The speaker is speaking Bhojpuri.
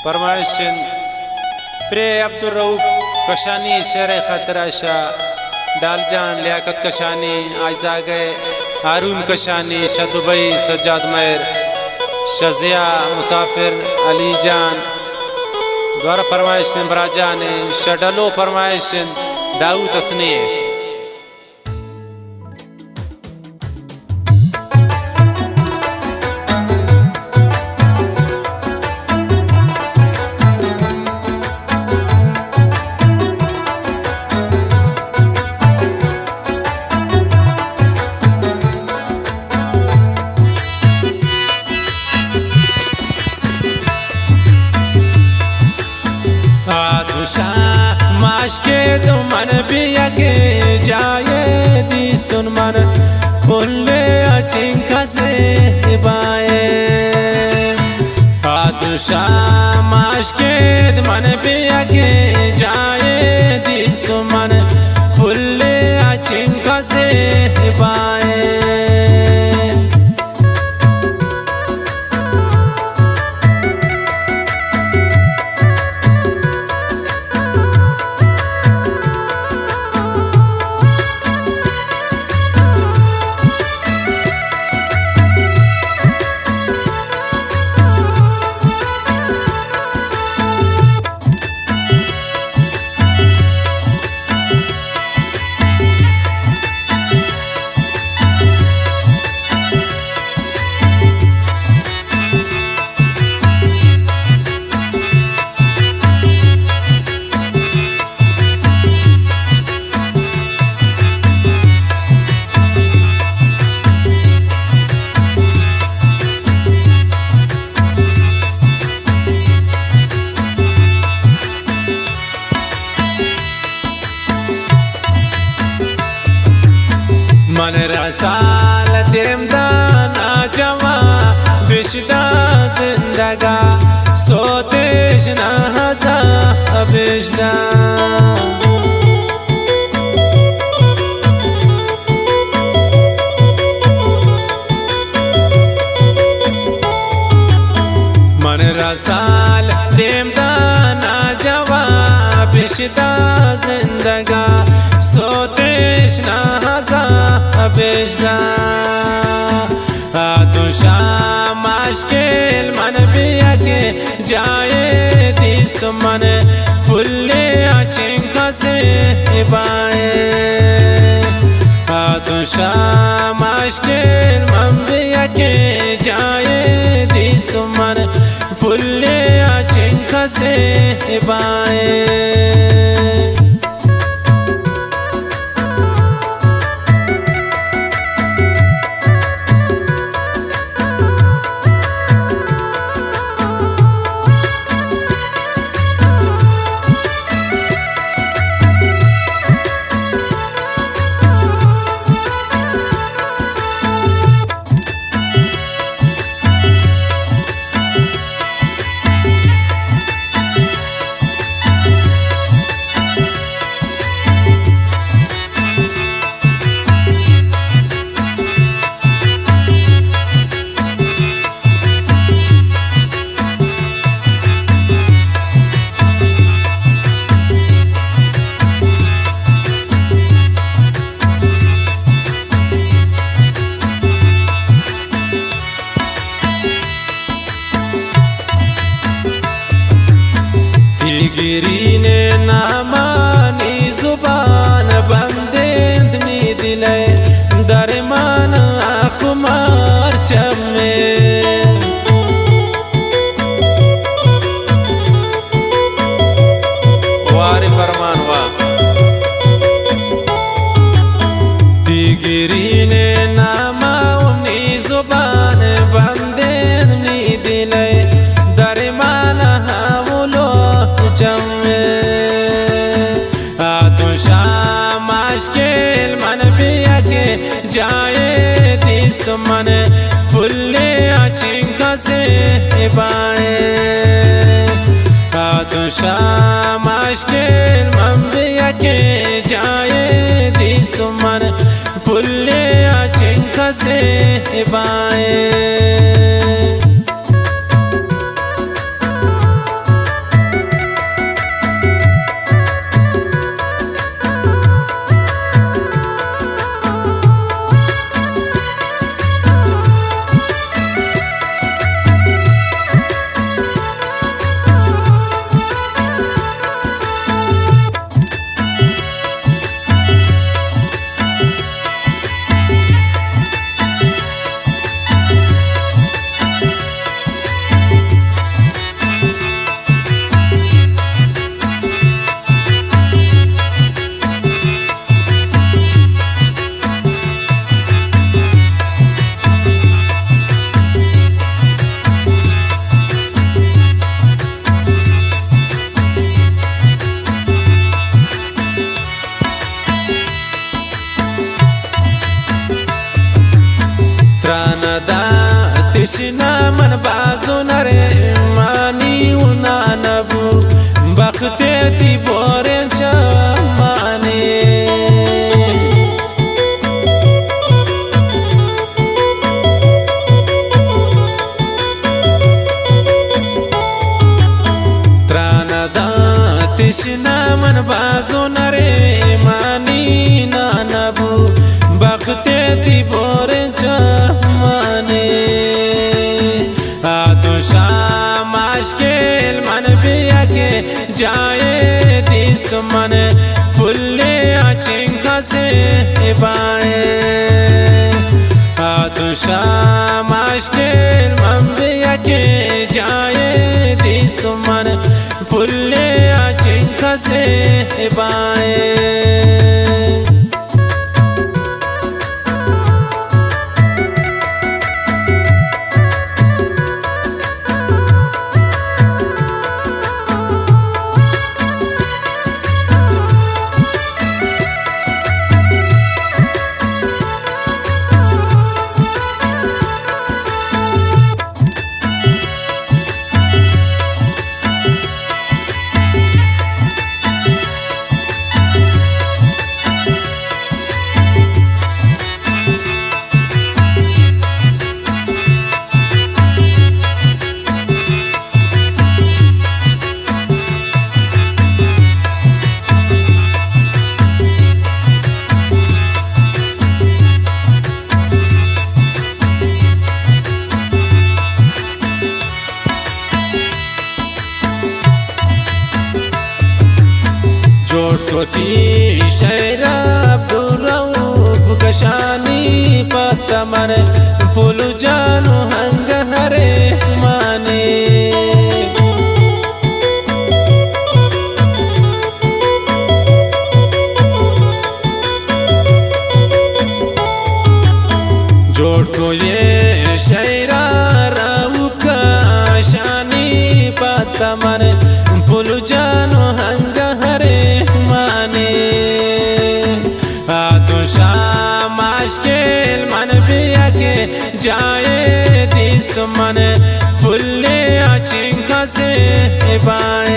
फरमाइशन प्रे अब्दुल रऊफ कशानी शेर खतरा शाह डालजान लियाकत कशानी आयजा गए हारून कशानी शाह दुबई सज्जाद मैर शजिया मुसाफिर अली जान द्वारा फरमाइशन बराजान शडलो फरमाइशन दाऊद असने माशके तुमन बिया के जाए दिस्तुन मन खुले अचिंका से बाए आदुशा माशके तुमन बिया के जाए दिस्तुन मन खुले अचिंका से बाए मन रसाल तेम दाना जवा बिशदा जिंदगा सोतेश ना हसा बिशदा मन रसाल तेम दाना जवा बिशदा जिंदगा सोतेश ना हसा बेजदा आदुशा माशकेल मन बिया के जाए दिस्त मन फुल्ले अचिंका से बाए आदुशा माशकेल मन बिया के जाए दिस्त मन फुल्ले अचिंका से बाए गिरी ने नामानी जुबान बंदेंदनी दिले दरमान आखुमार चमे वारी फरमान वा गिरी ने नामानी जुबान बंदेंदनी दिले दरमान आदुशा माशकेल मन बिया के जाए दिस्त मन फुल्ले अचिंका से बाए आदुशा माशकेल मन बिया के जाए दिस्त मन फुल्ले अचिंका से बाए من بازو نره مانی و نانبو بخته تی بورن چمانه ترانا دا تشنا من بازو نره مانی نانبو بخته تی بورن چمانه آتو شام عشقل من بیا که جای دیست من پله آچنگا سے بائے آتو شام عشقل من بیا که جای دیست من پله آچنگا سے بائے जोड़ तो थी शहरा बुराऊ कशानी पता मन फूलू जानो हंग हरे माने जोड़ तो ये शहरा राऊ कशानी पता मन फूलू जानो हंग हरे आतो शाम आश्केल मन बिया के जाए दिस्त मन फुल्ले आचिंका से बाए